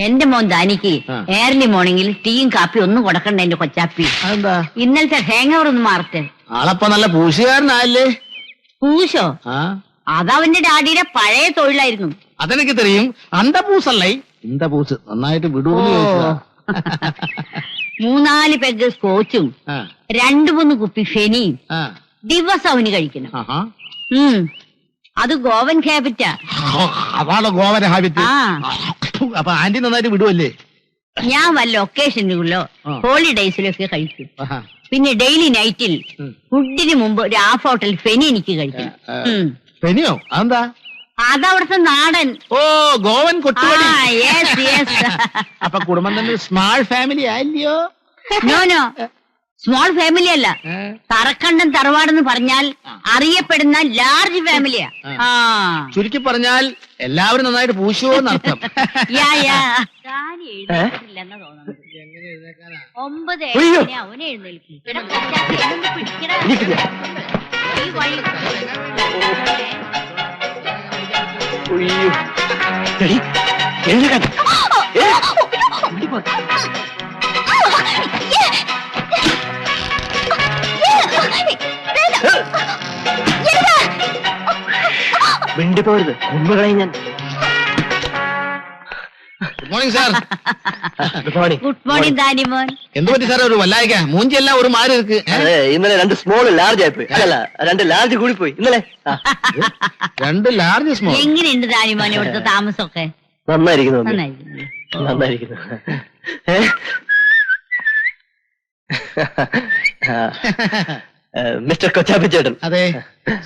എന്റെ മോൻ ദാനിക്ക് ഏർലി മോർണിംഗിൽ ടീയും കാപ്പി ഒന്നും കൊടുക്കണ്ട എന്റെ കൊച്ചാപ്പി. ഇന്നലത്തെ ഹാങ് ഓവർ ഒന്ന് മാറട്ടെ. ആളപ്പ നല്ല പൂശുകാരനല്ലേ? പൂശോ? അതവന്റെ ഡാഡിയുടെ പഴയ തൊഴിലായിരുന്നു. അതെനിക്ക് തെരിയും. അന്തപൂസല്ലേ? പൂസ് നന്നായിട്ട് വിടുവെന്ന് ചോദിച്ചതാ. 3-4 പെഗ് സ്കോച്ചും 2-3 കുപ്പി ഫെനിയും ദിവസം അവന് കഴിക്കണം. അത് ഗോവൻ ഹാബിറ്റാ. അതാണ് ഗോവൻ ഹാബിറ്റ്. അപ്പൊ ആന്റി നന്നായിട്ട് വിടുവല്ലേ? ഞാൻ വല്ല ഒക്കേഷനുകളിലോ ഹോളിഡേയ്സിലൊക്കെ കഴിക്കും. പിന്നെ ഡെയിലി നൈറ്റിൽ ഫുഡിന് മുമ്പ് ഒരു ഹാഫ് ഹോട്ടൽ ഫെനി എനിക്ക് കഴിക്കും. ഫെനിയോ? അതെന്താ? അതവിടുത്തെ നാടൻ. ഓ, ഗോവൻ കൊട്ടുപടി. അപ്പൊ കുടുംബം തന്നെ സ്മാൾ ഫാമിലി ആയില്ലയോ? നോ, സ്മോൾ ഫാമിലി അല്ല. തറക്കണ്ടം തറവാടെന്ന് പറഞ്ഞാൽ അറിയപ്പെടുന്ന ലാർജ് ഫാമിലിയാ. ചുരുക്കി പറഞ്ഞാൽ എല്ലാവരും നന്നായിട്ട് പൂശുവോ എന്നർത്ഥം. 9 അവനെ എഴുന്നേൽക്കും. മിണ്ടിപ്പോരുത്, കൊന്നുകളയും ഞാൻ. Good morning sir. Good morning ദാനിമോൻ. എന്ത് പറ്റി സാർ? ഒരു വല്ലായിക്ക മൂഞ്ചെല്ലാം ഒരു മാറി ഇருக்கு. ഇന്നലെ 2 സ്മോൾ ലാർജ് ആയിപ്പോയി. അല്ല, 2 ലാർജ് കൂടി പോയി ഇന്നലെ. 2 ലാർജ് സ്മോൾ. എങ്ങനെയുണ്ട് ദാനിമോൻ ഇവിടുത്തെ താമസമൊക്കെ? നന്നായിരിക്കുന്നു. മിസ്റ്റർ കൊച്ചാപ്പിച്ചേട്ടൻ. അതെ,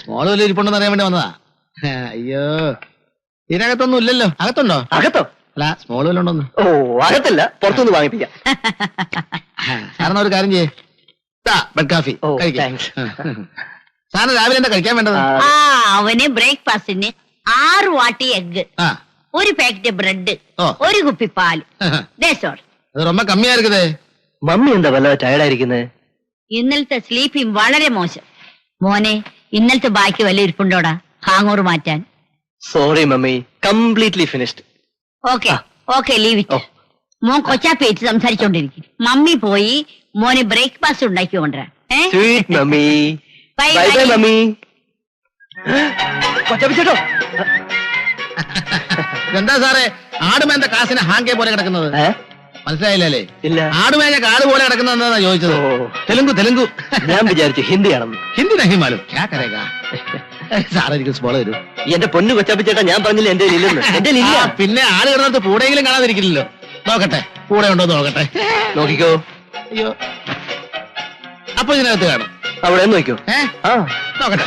സ്മോൾ വലിയ ഇരിപ്പുണ്ടെന്ന് അറിയാൻ വേണ്ടി വന്നതാ. അയ്യോ, ഇതിനകത്തൊന്നും ഇല്ലല്ലോ. അകത്തുണ്ടോ? അകത്തോ? അല്ല, സ്മോൾ വല്ല ഉണ്ടോന്ന്. ഓ, അകത്തില്ല, പുറത്തുനിന്ന് വാങ്ങിപ്പിക്കാം. സാറിന് ഒരു കാര്യം ചെയ്യേ, ബെഡ് കാഫി സാറിന് രാവിലെ എന്താ കഴിക്കാൻ വേണ്ടത്? അവന് ബ്രേക്ക്ഫാസ്റ്റിന് 6 വാട്ടി എഗ്, 1 പാക്കറ്റ് ബ്രെഡ്, 1 കുപ്പി പാല്. അത് ரொம்ப കമ്മിയാ ഇരിക്കുന്നേ. മമ്മി എന്താ വല്ല ടയർഡായിരിക്കുന്നേ? ഇന്നലത്തെ സ്ലീപ്പിംഗ് വളരെ മോശം. മോനെ, ഇന്നലത്തെ ബാക്കി വല്ല ഇരിപ്പുണ്ടോടാ ഹാങ് ഓവർ മാറ്റാൻ? Sorry mummy, completely finished. Okay leave it. മോൻ കൊച്ചാപ്പേറ്റ് സംസാരിച്ചോണ്ടിരിക്കും. മമ്മി പോയി മോനെ ബ്രേക്ക്ഫാസ്റ്റ് ഉണ്ടാക്കി കൊണ്ടുവരാം. Bye bye mummy. കൊച്ചാപ്പിച്ചേട്ടോ, എന്താ സാറേ ആടുമേന്റെ കാസിന് ഹാങ്കെ പോലെ കിടക്കുന്നത്? മനസ്സിലായില്ലേ? ഇല്ല. ആടുമേഞ്ഞ കാട് പോലെ കിടക്കുന്നതെന്നാ ചോദിച്ചത്. തെലുങ്കു. ഞാൻ വിചാരിച്ചു ഹിന്ദിയാണെന്ന്. ഹിന്ദി നഹിമാലും സാറേ എനിക്ക് സ്മോള് തരൂ. എന്റെ പൊന്നു കൊച്ചാപ്പിച്ചേട്ടാ, ഞാൻ പറഞ്ഞില്ല എന്റെ ഇല്ലെന്ന്. എന്റെ ഇല്ല. പിന്നെ ആട് കിടന്നിടത്ത് പൂടെയെങ്കിലും കാണാതിരിക്കില്ലല്ലോ. നോക്കട്ടെ, പൂടെ ഉണ്ടോ നോക്കട്ടെ. നോക്കിക്കോ. അയ്യോ, അപ്പൊ ഇതിനകത്ത് കാണും. അവിടെ നോക്കിക്കോ. നോക്കട്ടെ.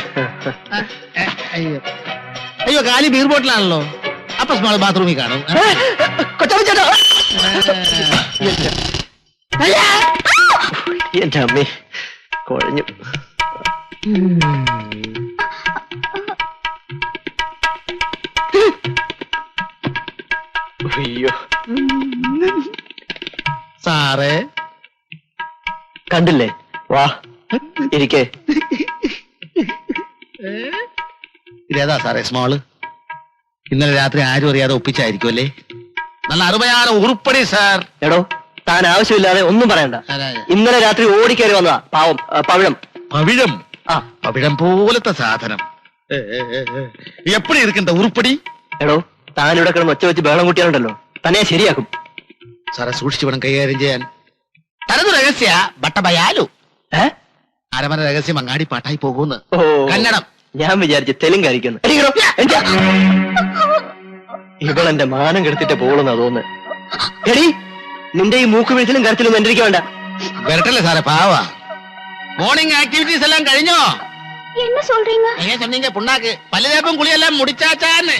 അയ്യോ, കാലി ബീർ ബോട്ടിലാണല്ലോ. അപ്പൊ സ്മോൾ ബാത്റൂമിൽ കാണും. കൊച്ചാപ്പിച്ചേട്ടാ, എന്റെ അമ്മേ കുഴഞ്ഞു. അയ്യോ, സാറേ കണ്ടില്ലേ? വാ ഇരിക്കേ. ഇതേതാ സാറേ സ്മോള്? ഇന്നലെ രാത്രി ആരും അറിയാതെ ഒപ്പിച്ചായിരിക്കും അല്ലേ? നല്ല അറുപയാറ് ഉറുപ്പടി സാർ. എടോ, താൻ ആവശ്യമില്ലാതെ ഒന്നും പറയണ്ട. ഇന്നലെ രാത്രി ഓടിക്കയറി വന്നതാ പാവം പവിഴം. പവിഴം പോലത്തെ സാധനം. എപ്പടി ഇരിക്കണ്ട ഉറുപ്പടി. എടോ, താൻ ഇവിടെ കിടന്ന് ഒച്ച വെച്ച് ബഹളം കൂട്ടിയാലുണ്ടല്ലോ, തന്നെ ശരിയാക്കും. സാറെ സൂക്ഷിച്ചു വേണം കൈകാര്യം ചെയ്യാൻ. തനതു രഹസ്യ ബട്ടബയാലു. അരമന രഹസ്യം അങ്ങാടി പാട്ടായി പോകുന്നു. കന്നഡം. ഞാൻ വിചാരിച്ചു തെലുങ്കായിരിക്കുന്നു. ഇവളെന്റെ മാനം കെടുത്തിട്ട് പോകുന്ന തോന്നുന്നു. എടി, നിന്റെ ഈ മൂക്ക് വീഴ്ചയിലും കരച്ചിലും എന്റെ വേണ്ട. വരട്ടല്ലേ സാറേ, പാവാ. മോർണിംഗ് ആക്ടിവിറ്റീസ് എല്ലാം കഴിഞ്ഞോ? என்ன சொல்றீங்க? എങ്ങനെ சொன்னீங்க? പുണ്ണാക്ക് പല്ലുതേപ്പും കുളിയെല്ലാം മുടിച്ചാച്ചാന്ന്.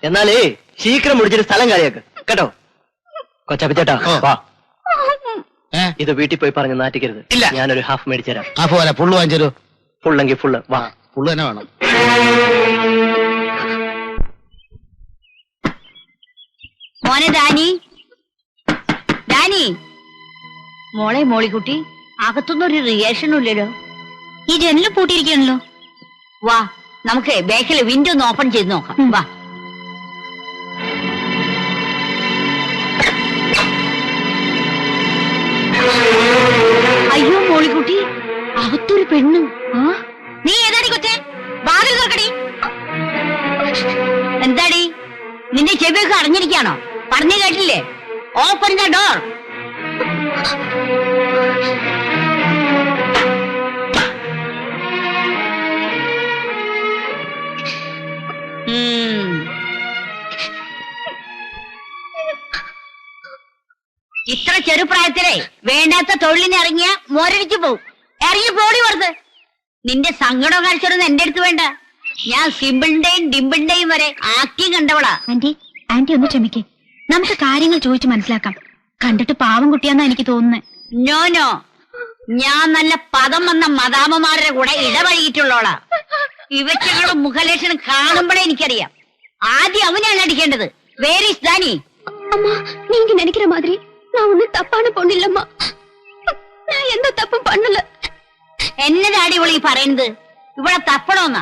എന്നാലേ ശീഘ്രം മുടിച്ചിട്ട് സ്ഥലം കാലിയാക്ക് കേട്ടോ. കൊച്ചാപ്പിച്ചേട്ടാ, വാ. ഇത് വീട്ടിൽ പോയി പറഞ്ഞ് നാറ്റിക്കരുത്. ഇല്ല, ഞാനൊരു ഹാഫ് മേടിച്ചുതരാം. ഹാഫ് വരാ, ഫുള്ള് വാങ്ങിച്ചു. ഫുള്ളെങ്കിൽ ഫുള്ള്. വാ, ഫുള്ള് തന്നെ വേണം. മോനെ ഡാനി, മോളെ മോളിക്കുട്ടി, അകത്തൊന്നും ഒരു റിയാക്ഷനും ഇല്ലല്ലോ. ഈ ജനല് പൂട്ടിയിരിക്കണല്ലോ. വാ, നമുക്ക് ബാക്കിലെ വിൻഡോ ഒന്ന് ഓപ്പൺ ചെയ്ത് നോക്കാം. വാ. ഒരു പെണ്ണ്. നീ ഏതാടി കൊച്ചേ? വാതിൽ തുറക്കടി. എന്താടി നിന്റെ ചെവിയൊക്കെ അറിഞ്ഞിരിക്കാണോ? പറഞ്ഞു കേട്ടില്ലേ? Open the door. ഇത്ര ചെറുപ്രായത്തിലെ വേണ്ടാത്ത തൊഴിലിന് ഇറങ്ങിയ മോരടിച്ചു പോവും. ഇറങ്ങി പോടി പുറത്ത്. നിന്റെ സങ്കടം കാണിച്ചൊന്നും എന്റെ അടുത്ത് വേണ്ട. ഞാൻ സിമ്പിളിന്റെയും ഡിമ്പിളിന്റെയും വരെ ആക്കി കണ്ടവളാ. ആന്റി ഒന്ന് ക്ഷമിക്കേ, നമുക്ക് കാര്യങ്ങൾ ചോദിച്ചു മനസ്സിലാക്കാം. കണ്ടിട്ട് പാവം കുട്ടിയാന്നാ എനിക്ക് തോന്നുന്നത്. നോ, ഞാൻ നല്ല പദം വന്ന മദാമ്മമാരുടെ കൂടെ ഇടപഴകിയിട്ടുള്ളോളാ. ഇവറ്റകളുടെ മുഖലക്ഷണം കാണുമ്പോഴേ എനിക്കറിയാം. ആദ്യം അവനാണ് അടിക്കേണ്ടത്. Where is Dani? அம்மா, நீங்க நினைக்கிற மாதிரி நான் ஒண்ணு தப்பான பொண்ணு இல்லம்மா. நான் எந்த தப்பும் பண்ணல. എന്നതാടി ഇവളീ പറയുന്നത്? ഇവിടെ തപ്പണോന്നാ?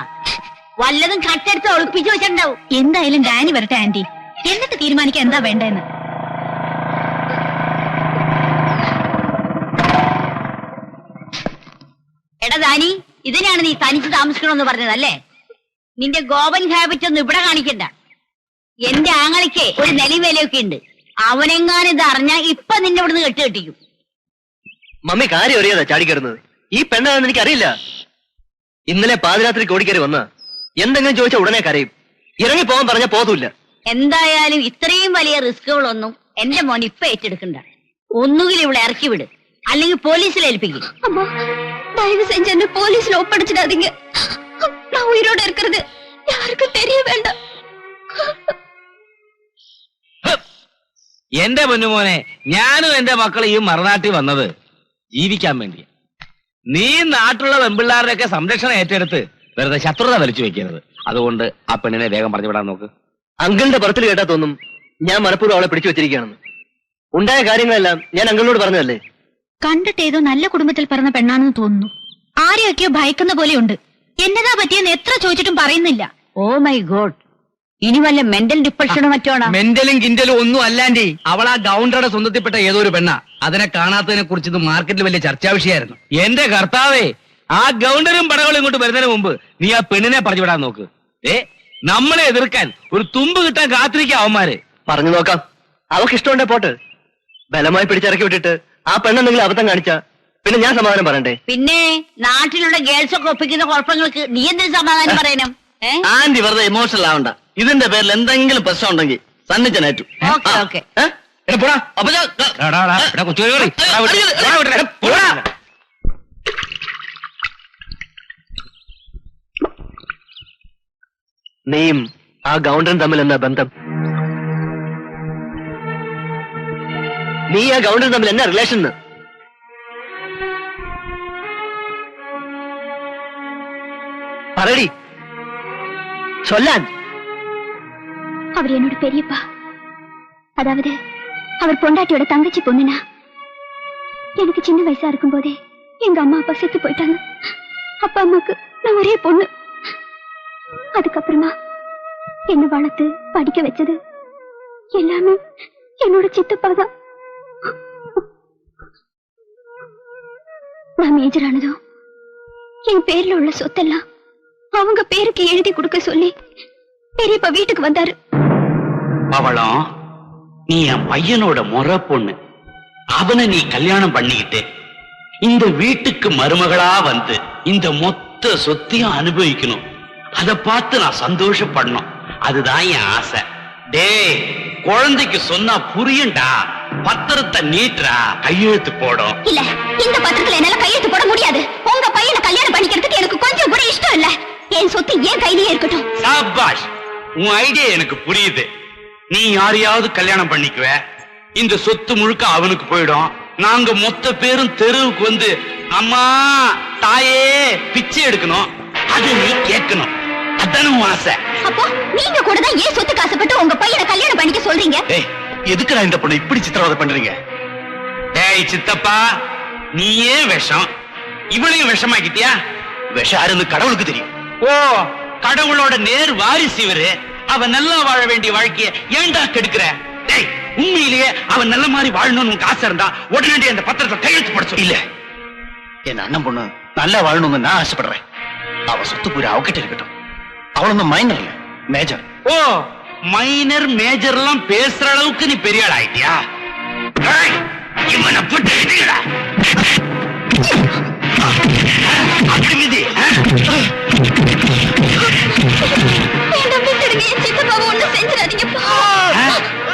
വല്ലതും കട്ടെടുത്ത് ഒളിപ്പിച്ചു വെച്ചിട്ടുണ്ടാവും. എന്തായാലും ഡാനി വരട്ടെ ആന്റി, എന്നിട്ട് തീരുമാനിക്കാൻ എന്താ വേണ്ടെന്ന്. എടാ ദാനി, ഇതിനാണ് നീ തനിച്ച് താമസിക്കണമെന്ന് പറഞ്ഞതല്ലേ? നിന്റെ ഗോപൻ ഹാബിറ്റ് ഒന്നും ഇവിടെ കാണിക്കണ്ട. എന്റെ ആങ്ങളിക്ക് ഒരു നിലവിലയൊക്കെ ഉണ്ട്. അവനെങ്ങാനും ഇത് അറിഞ്ഞാ ഇപ്പൊ നിന്നെ ഇവിടുന്ന് കെട്ടിക്കും. മമ്മി കാര്യം അറിയാതാ ചാടിക്കറുന്നത്. ഈ പെണ്ണാണെന്ന് എനിക്കറിയില്ല. ഇന്നലെ പാതിരാത്രി കോടിക്കറി വന്ന എന്തെങ്കിലും ചോദിച്ചാൽ ഉടനെ കരയും. ഇറങ്ങി പോകാൻ പറഞ്ഞാൽ പോതൂല്ല. എന്തായാലും ഇത്രയും വലിയ റിസ്കുകളൊന്നും എന്റെ മോൻ ഇപ്പൊ ഏറ്റെടുക്കണ്ട. ഒന്നുകിൽ ഇവിടെ ഇറക്കി വിട്, അല്ലെങ്കിൽ പോലീസിൽ ഏൽപ്പിക്കും. அம்மா, தயவு செஞ்சு என்ன போலீஸ்ல ஒப்படைச்சிடாதீங்க. நான் உயிரோட இருக்கிறது யாருக்கும் தெரிய வேண்டாம். എന്റെ പൊന്നുമോനെ, ഞാനും എന്റെ മക്കളെയും മറുനാട്ടിൽ വന്നത് ജീവിക്കാൻ വേണ്ടി. നീ നാട്ടിലുള്ള വെമ്പിള്ളാരുടെയൊക്കെ സംരക്ഷണം ഏറ്റെടുത്ത് വെറുതെ ശത്രുത വലിച്ചു വെക്കരുത്. അതുകൊണ്ട് ആ പെണ്ണിനെ വേഗം പറഞ്ഞു വിടാൻ നോക്ക്. അങ്കിളിന്റെ പറത്തിൽ കേട്ടാ തോന്നും ഞാൻ മനഃപൂർവ്വം അവളെ പിടിച്ചു വെച്ചിരിക്കുകയാണെന്ന്. ഉണ്ടായ കാര്യങ്ങളെല്ലാം ഞാൻ അങ്കിളിനോട് പറഞ്ഞതല്ലേ. കണ്ടിട്ട് ഏതോ നല്ല കുടുംബത്തിൽ പറഞ്ഞ പെണ്ണാണെന്ന് തോന്നുന്നു. ആരെയൊക്കെയോ ഭയക്കുന്ന പോലെയുണ്ട്. എന്നതാ പറ്റിയെന്ന് എത്ര ചോദിച്ചിട്ടും പറയുന്നില്ല. ഓ മൈ ഗോഡ്, ഇനി വല്ല മെന്റൽ ഡിപ്രഷനോ മറ്റോണോ? മെന്റലും കിന്റലും ഒന്നും അല്ലാണ്ടി അവൾ ആ ഗൗണ്ടറുടെ സ്വന്തത്തിൽപ്പെട്ട ഏതോ ഒരു പെണ്ണ. അതിനെ കാണാത്തതിനെ കുറിച്ച് ഇത് മാർക്കറ്റിൽ വലിയ ചർച്ചാ വിഷയമായിരുന്നു. എന്റെ കർത്താവേ, ആ ഗൗണ്ടറും പടകളും ഇങ്ങോട്ട് വരുന്നതിന് മുമ്പ് നീ ആ പെണ്ണിനെ പറഞ്ഞു വിടാൻ നോക്ക്. നമ്മളെ എതിർക്കാൻ ഒരു തുമ്പ് കിട്ടാൻ കാത്തിരിക്കുക അവന്മാര്. പറഞ്ഞു നോക്കാം. അവക്ക് ഇഷ്ടമുണ്ടേ പോട്ട്. ബലമായി പിടിച്ചിറക്കി വിട്ടിട്ട് ആ പെണ്ണെന്തെങ്കിലും അബദ്ധം കാണിച്ചാ പിന്നെ ഞാൻ സമാധാനം പറയണ്ടേ? പിന്നെ നാട്ടിലുള്ള ഗേൾസ് ഒക്കെ ഒപ്പിക്കുന്ന കുഴപ്പങ്ങൾക്ക് നീ എന്തിനു സമാധാനം പറയണം? ആന്റി വെറുതെ ഇമോഷണൽ ആവണ്ട. ഇതിന്റെ പേരിൽ എന്തെങ്കിലും പ്രശ്നം ഉണ്ടെങ്കിൽ സന്നിച്ചനേറ്റു. ഓക്കെ. നീയും ആ ഗൗണ്ടറും തമ്മിൽ എന്നാ ബന്ധം? നീ ആ ഗൗണ്ടറും തമ്മിൽ എന്നാ റിലേഷൻ? പറയടി, ചൊല്ലാൻ. அவர் என்னோட பெரியப்பா. அதாவது அவர் பொண்டாட்டியோட தங்கச்சி பொண்ணுனா. எனக்கு சின்ன வயசா இருக்கும் போதே எங்க அம்மா அப்பா செத்து போயிட்டாங்க. அப்பா அம்மாக்கு நான் ஒரே பொண்ணு. அதுக்கப்புறமா என்ன வளர்த்து படிக்க வச்சது எல்லாமே என்னோட சித்தப்பா தான். நான் மேஜர் ஆனதும் என் பேர்ல உள்ள சொத்தெல்லாம் அவங்க பேருக்கு எழுதி கொடுக்க சொல்லி பெரியப்பா வீட்டுக்கு வந்தாரு. அவளம், நீ என் பையனோட முறை பொண்ணு. அவனை நீ கல்யாணம் பண்ணிக்கிட்டு இந்த வீட்டுக்கு மருமகளா வந்து இந்த மொத்த சொத்தையும் அனுபவிக்கணும். அதை பார்த்து நான் சந்தோஷப்படணும். அதுதான் என் ஆசை. டேய், குழந்தைக்கு சொன்னா புரியும்டா. பத்திரத்தை நீட்டுறா, கையெழுத்து போடும். இல்ல, இந்த பத்திரத்துல என்னால கையெழுத்து போட முடியாது. உங்க பையனை கல்யாணம் பண்ணிக்கிறதுக்கு எனக்கு கொஞ்சம் கூட இஷ்டம் இல்ல. என் சொத்து ஏன் கையிலேயே இருக்கட்டும். சாபாஷ், உன் ஐடியா எனக்கு புரியுது. நீ யாரையாவது கல்யாணம் பண்ணிக்குவ, இந்த சொத்து முழுக்க அவனுக்கு போயிடும். நாங்க மொத்த பேரும் தெருவுக்கு வந்து அம்மா தாயே பிச்சை எடுக்கணும். அது நீ கேட்கணும். அதான உன் ஆசை. அப்போ நீங்க கூட தான் ஏன் சொத்து காசுப்பட்டு உங்க பையனை கல்யாணம் பண்ணிக்க சொல்றீங்க? எதுக்கு நான் இந்த பொண்ணை இப்படி சித்திரவதை பண்றீங்க? டேய் சித்தப்பா, நீயே விஷம், இவளையும் விஷமாக்கிட்டியா? விஷம் யாருன்னு கடவுளுக்கு தெரியும். ஓ, கடவுளோட நேர் வாரிசு இவரு. அவன் நல்லா வாழ வேண்டிய வாழ்க்கைய ஏண்டா கெடுக்கிற? டேய், உண்மையிலேயே அவன் நல்ல மாதிரி வாழணும்னு உனக்கு ஆசை இருந்தா உடனே அந்த பத்திரத்தை கையெழுத்து போட சொல்லு. இல்ல, என் அண்ணன் பொண்ணு நல்லா வாழணும்னு நான் ஆசைப்படுறேன். அவ சொத்து பூரா அவகிட்ட இருக்கட்டும். அவளொன்னும் மைனர் இல்ல, மேஜர். ஓ, மைனர் மேஜர் எல்லாம் பேசுற அளவுக்கு நீ பெரிய ஆள் ஆயிட்டியா? ஏய், இவனை போட்டு இடிங்கடா. அப்படி மிதி.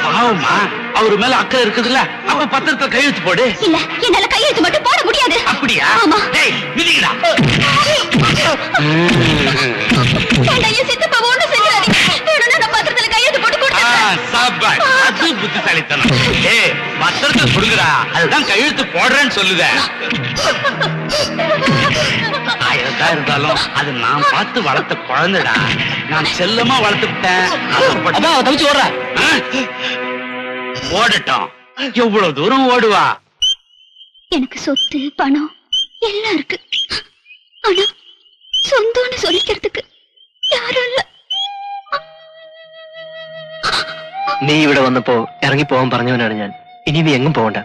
பாவமா, அவரு மேல அக்கறை இருக்குதுல்ல, அப்ப பத்திரத்தை கையெழுத்து போடு. இல்ல, என்னால கையெழுத்து மட்டும் போட முடியாது. அப்படியா? ஆமா. டேய், மிதிங்கடா. சித்தப்பா ஒண்ணு செஞ்சிடாதீங்க. நான் பத்திரத்துல கையெழுத்து போட்டு கொடுத்துறேன். சாபாஷ், அது புத்திசாலித்தனம். ஏய், பத்திரத்தை கொடுங்கடா, அதுதான் கையெழுத்து போடுறேன்னு சொல்லுத. ஆயிரம்தான் இருந்தாலும் அது நான் பார்த்து வளர்த்த குழந்தைடா. நான் செல்லமா வளர்த்துட்டேன். தவிச்சு ஓடுற. ஓடட்டும், எவ்வளவு தூரம் ஓடுவா? எனக்கு சொத்து பணம் எல்லாம் இருக்கு. ஆனா சொந்தம்னு சொல்லிக்கிறதுக்கு யாரும் இல்ல. നീ ഇവിടെ വന്നപ്പോ ഇറങ്ങി പോവാൻ പറഞ്ഞവനാണ് ഞാൻ. ഇനി നീ എങ്ങും പോകണ്ട.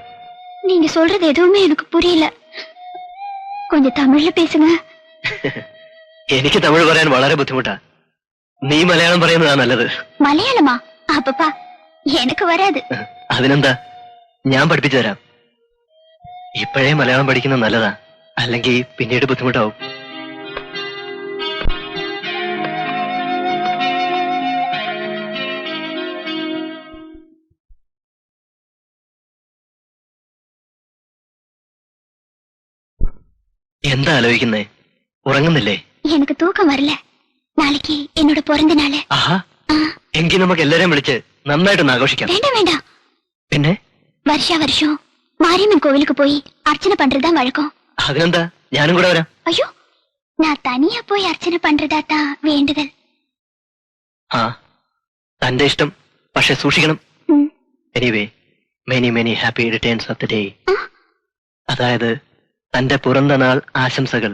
நீங்க சொல்றது எதுவுமே எனக்கு புரியல. கொஞ்சம் தமிழ்ல பேசுங்க. എനിക്ക് തമിഴ് പറയാൻ വളരെ ബുദ്ധിമുട്ടാ. നീ മലയാളം പറയുന്നതാ നല്ലത്. மலையாளமா? அப்பப்பா எனக்கு வராது. അതിനെന്താ, ഞാൻ പഠിപ്പിച്ചു തരാം. ഇപ്പോഴേ മലയാളം പഠിക്കുന്നത് നല്ലതാ, അല്ലെങ്കിൽ പിന്നീട് ബുദ്ധിമുട്ടാവും. എന്താ ആലോചിക്കുന്നേ? ഉറങ്ങുന്നില്ലേ? எனக்கு தூக்கம் வரல. நாளைக்கு என்னோட பிறந்த நாள். ആഹാ, എങ്കിൽ നമുക്ക് എല്ലാരെയും വിളിച്ച് നന്നായിട്ടൊന്ന് ആഘോഷിക്കാം. வேண்டாம் வேண்டாம். പിന്നെ வருஷா வருஷம் மாரியம்மன் கோவிலுக்கு போய் அர்ச்சனை பண்றதுதான் வழக்கம். അതിനെന്താ, ഞാനും കൂടെ വരാം. ஐயோ, நான் தனியா போய் அர்ச்சனை பண்றதா தான் வேண்டுதல். ആ, തന്റെ ഇഷ്ടം, പക്ഷെ സൂക്ഷിക്കണം. Anyway, many many happy returns of the day. അതായത് തന്റെ പിറന്ന നാൾ ആശംസകൾ